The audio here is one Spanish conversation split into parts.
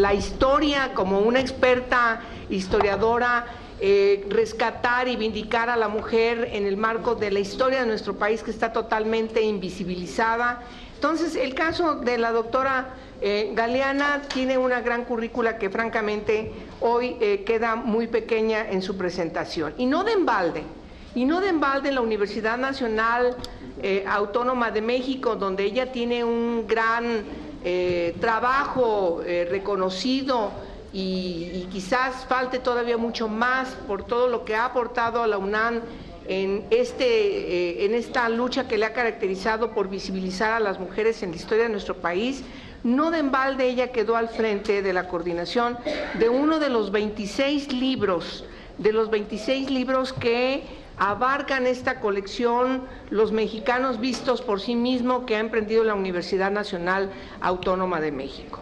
la historia, como una experta historiadora, rescatar y vindicar a la mujer en el marco de la historia de nuestro país, que está totalmente invisibilizada. Entonces, el caso de la doctora Galeana tiene una gran currícula que francamente hoy queda muy pequeña en su presentación. Y no de embalde la Universidad Nacional Autónoma de México, donde ella tiene un gran trabajo reconocido y quizás falte todavía mucho más por todo lo que ha aportado a la UNAM en esta lucha que le ha caracterizado por visibilizar a las mujeres en la historia de nuestro país. No de embalde ella quedó al frente de la coordinación de uno de los 26 libros, que abarcan esta colección, Los Mexicanos Vistos por Sí Mismos, que ha emprendido la Universidad Nacional Autónoma de México.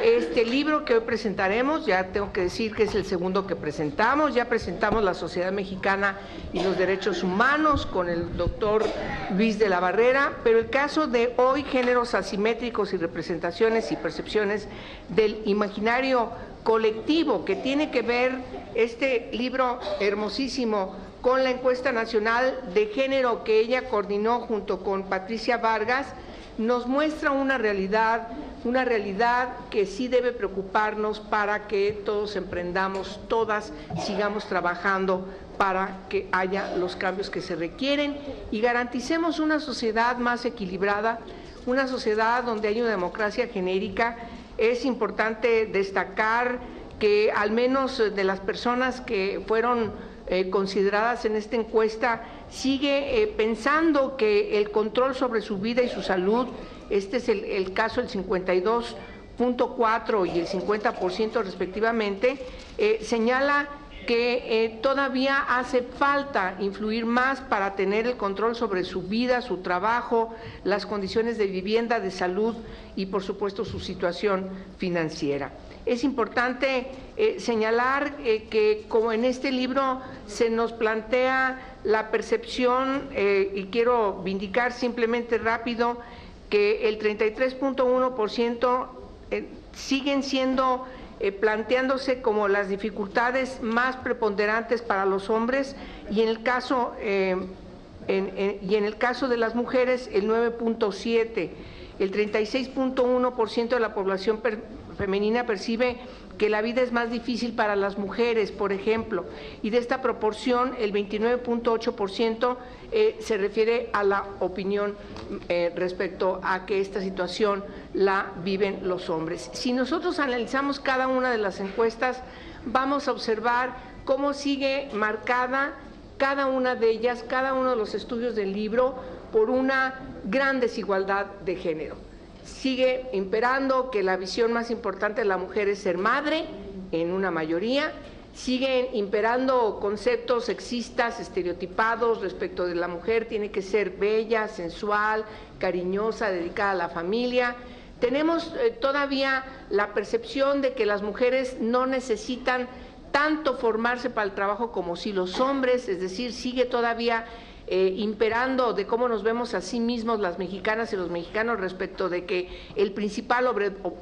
Este libro que hoy presentaremos, ya tengo que decir que es el segundo que presentamos. Ya presentamos La Sociedad Mexicana y los Derechos Humanos con el doctor Luis de la Barrera, pero el caso de hoy, Géneros Asimétricos y Representaciones y Percepciones del Imaginario Colectivo, que tiene que ver este libro hermosísimo con la encuesta nacional de género que ella coordinó junto con Patricia Vargas, nos muestra una realidad que sí debe preocuparnos para que todos emprendamos, todas sigamos trabajando para que haya los cambios que se requieren y garanticemos una sociedad más equilibrada, una sociedad donde hay una democracia genérica. Es importante destacar que al menos de las personas que fueron consideradas en esta encuesta, sigue pensando que el control sobre su vida y su salud, este es el caso del 52.4 y el 50% respectivamente, señala que todavía hace falta influir más para tener el control sobre su vida, su trabajo, las condiciones de vivienda, de salud y por supuesto su situación financiera. Es importante señalar que como en este libro se nos plantea la percepción, y quiero vindicar simplemente rápido, que el 33.1% siguen siendo planteándose como las dificultades más preponderantes para los hombres y en el caso de las mujeres el 9.7%. El 36.1% de la población femenina percibe que la vida es más difícil para las mujeres, por ejemplo, y de esta proporción el 29.8% se refiere a la opinión respecto a que esta situación la viven los hombres. Si nosotros analizamos cada una de las encuestas, vamos a observar cómo sigue marcada cada una de ellas, cada uno de los estudios del libro, por una gran desigualdad de género. Sigue imperando que la visión más importante de la mujer es ser madre, en una mayoría. Siguen imperando conceptos sexistas, estereotipados respecto de la mujer, tiene que ser bella, sensual, cariñosa, dedicada a la familia. Tenemos todavía la percepción de que las mujeres no necesitan tanto formarse para el trabajo como si los hombres, es decir, sigue todavía imperando de cómo nos vemos a sí mismos las mexicanas y los mexicanos respecto de que el principal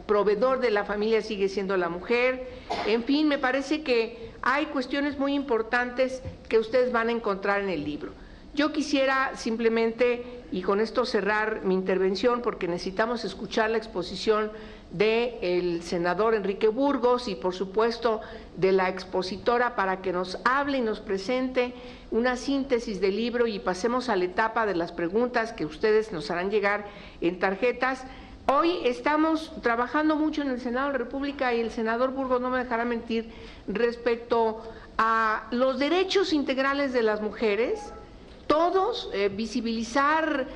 proveedor de la familia sigue siendo la mujer. En fin, me parece que hay cuestiones muy importantes que ustedes van a encontrar en el libro. Yo quisiera simplemente, y con esto cerrar mi intervención, porque necesitamos escuchar la exposición del senador Enrique Burgos y por supuesto de la expositora para que nos hable y nos presente una síntesis del libro y pasemos a la etapa de las preguntas que ustedes nos harán llegar en tarjetas. Hoy estamos trabajando mucho en el Senado de la República y el senador Burgos no me dejará mentir respecto a los derechos integrales de las mujeres, todos, visibilizar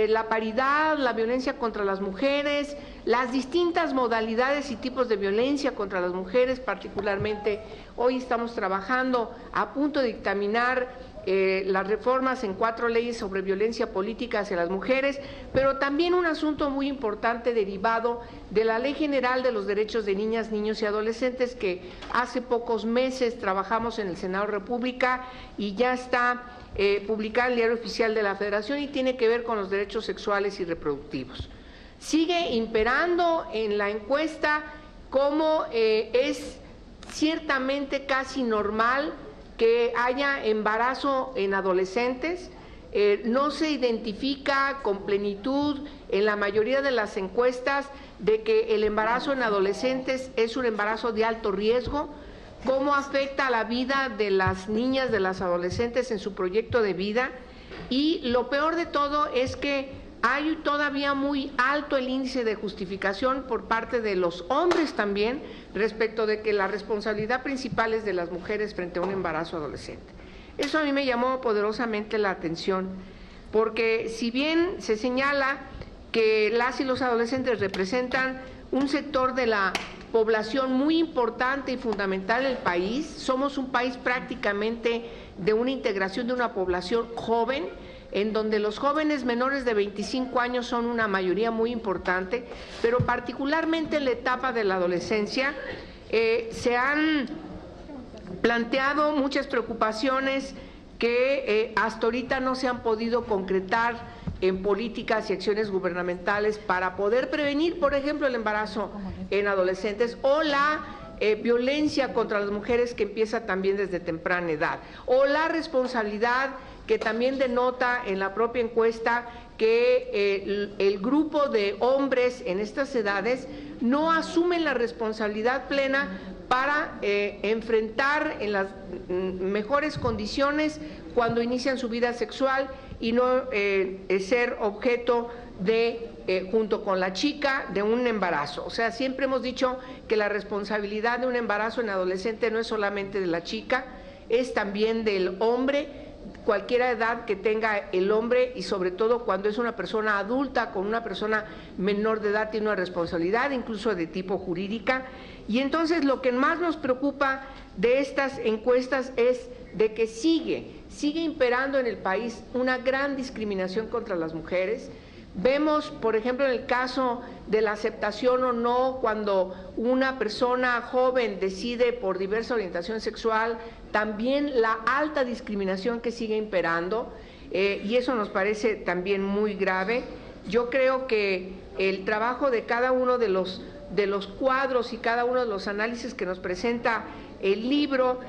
la paridad, la violencia contra las mujeres, las distintas modalidades y tipos de violencia contra las mujeres, particularmente hoy estamos trabajando a punto de dictaminar las reformas en 4 leyes sobre violencia política hacia las mujeres, pero también un asunto muy importante derivado de la Ley General de los Derechos de Niñas, Niños y Adolescentes que hace pocos meses trabajamos en el Senado de la República y ya está publicada en el Diario Oficial de la Federación y tiene que ver con los derechos sexuales y reproductivos. Sigue imperando en la encuesta cómo es ciertamente casi normal que haya embarazo en adolescentes. No se identifica con plenitud en la mayoría de las encuestas de que el embarazo en adolescentes es un embarazo de alto riesgo, cómo afecta a la vida de las niñas, de las adolescentes en su proyecto de vida, y lo peor de todo es que hay todavía muy alto el índice de justificación por parte de los hombres también respecto de que la responsabilidad principal es de las mujeres frente a un embarazo adolescente. Eso a mí me llamó poderosamente la atención, porque si bien se señala que las y los adolescentes representan un sector de la población muy importante y fundamental en el país, somos un país prácticamente de una integración de una población joven, en donde los jóvenes menores de 25 años son una mayoría muy importante, pero particularmente en la etapa de la adolescencia se han planteado muchas preocupaciones que hasta ahorita no se han podido concretar en políticas y acciones gubernamentales para poder prevenir, por ejemplo, el embarazo en adolescentes o la violencia contra las mujeres que empieza también desde temprana edad, o la responsabilidad que también denota en la propia encuesta que el grupo de hombres en estas edades no asumen la responsabilidad plena para enfrentar en las mejores condiciones cuando inician su vida sexual y no ser objeto de, junto con la chica, de un embarazo. O sea, siempre hemos dicho que la responsabilidad de un embarazo en adolescente no es solamente de la chica, es también del hombre, cualquier edad que tenga el hombre, y sobre todo cuando es una persona adulta con una persona menor de edad tiene una responsabilidad incluso de tipo jurídica. Y entonces lo que más nos preocupa de estas encuestas es de que sigue imperando en el país una gran discriminación contra las mujeres. Vemos, por ejemplo, en el caso de la aceptación o no, cuando una persona joven decide por diversa orientación sexual, también la alta discriminación que sigue imperando, y eso nos parece también muy grave. Yo creo que el trabajo de cada uno de los cuadros y cada uno de los análisis que nos presenta el libro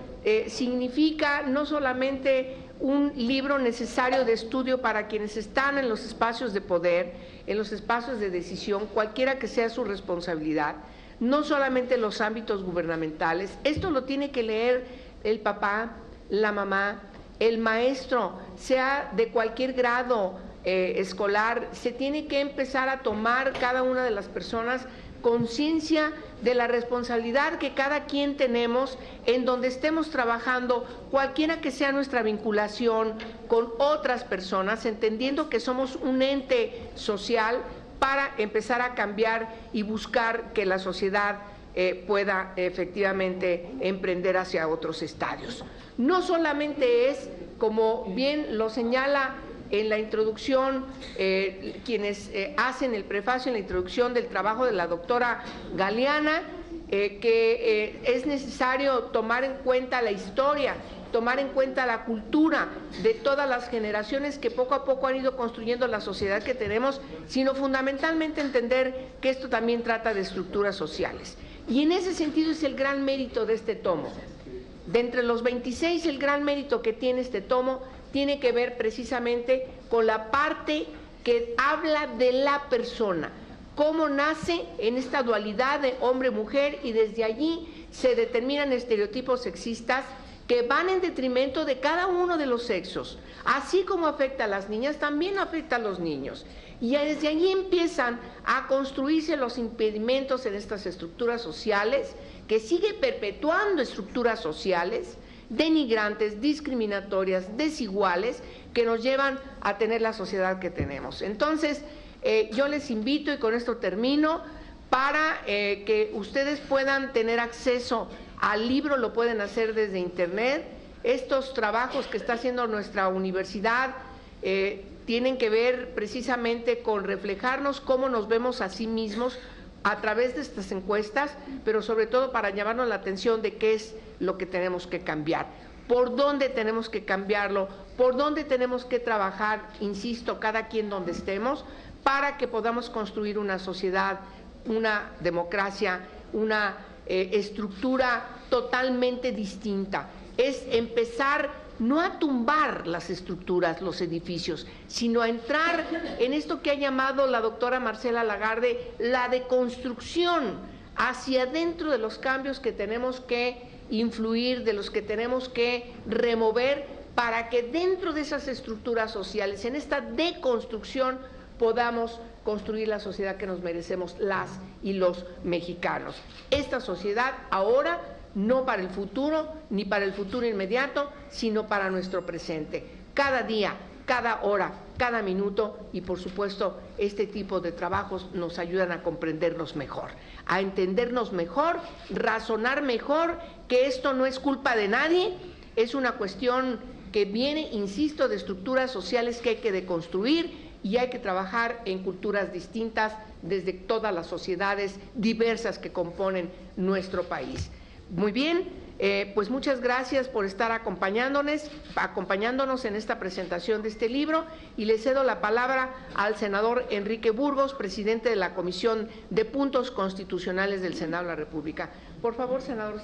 significa no solamente un libro necesario de estudio para quienes están en los espacios de poder, en los espacios de decisión, cualquiera que sea su responsabilidad, no solamente en los ámbitos gubernamentales. Esto lo tiene que leer el papá, la mamá, el maestro, sea de cualquier grado escolar. Se tiene que empezar a tomar cada una de las personas conciencia de la responsabilidad que cada quien tenemos en donde estemos trabajando, cualquiera que sea nuestra vinculación con otras personas, entendiendo que somos un ente social para empezar a cambiar y buscar que la sociedad pueda efectivamente emprender hacia otros estadios. No solamente es, como bien lo señala en la introducción, quienes hacen el prefacio en la introducción del trabajo de la doctora Galeana, que es necesario tomar en cuenta la historia, tomar en cuenta la cultura de todas las generaciones que poco a poco han ido construyendo la sociedad que tenemos, sino fundamentalmente entender que esto también trata de estructuras sociales. Y en ese sentido es el gran mérito de este tomo. De entre los 26, el gran mérito que tiene este tomo tiene que ver precisamente con la parte que habla de la persona, cómo nace en esta dualidad de hombre-mujer, y desde allí se determinan estereotipos sexistas que van en detrimento de cada uno de los sexos. Así como afecta a las niñas, también afecta a los niños. Y desde allí empiezan a construirse los impedimentos en estas estructuras sociales, que sigue perpetuando estructuras sociales denigrantes, discriminatorias, desiguales, que nos llevan a tener la sociedad que tenemos. Entonces, yo les invito, y con esto termino, para que ustedes puedan tener acceso al libro, lo pueden hacer desde internet. Estos trabajos que está haciendo nuestra universidad tienen que ver precisamente con reflejarnos cómo nos vemos a sí mismos a través de estas encuestas, pero sobre todo para llamarnos la atención de qué es lo que tenemos que cambiar, por dónde tenemos que cambiarlo, por dónde tenemos que trabajar, insisto, cada quien donde estemos, para que podamos construir una sociedad, una democracia una estructura totalmente distinta. Es empezar no a tumbar las estructuras, los edificios, sino a entrar en esto que ha llamado la doctora Marcela Lagarde la deconstrucción, hacia dentro de los cambios que tenemos que influir, de los que tenemos que remover, para que dentro de esas estructuras sociales, en esta deconstrucción, podamos construir la sociedad que nos merecemos las y los mexicanos. Esta sociedad ahora, no para el futuro, ni para el futuro inmediato, sino para nuestro presente. Cada día, cada hora, cada minuto, y por supuesto este tipo de trabajos nos ayudan a comprendernos mejor, a entendernos mejor, razonar mejor, que esto no es culpa de nadie, es una cuestión que viene, insisto, de estructuras sociales que hay que deconstruir, y hay que trabajar en culturas distintas desde todas las sociedades diversas que componen nuestro país. Muy bien, pues muchas gracias por estar acompañándonos en esta presentación de este libro, y le cedo la palabra al senador Enrique Burgos, presidente de la Comisión de Puntos Constitucionales del Senado de la República. Por favor, senador.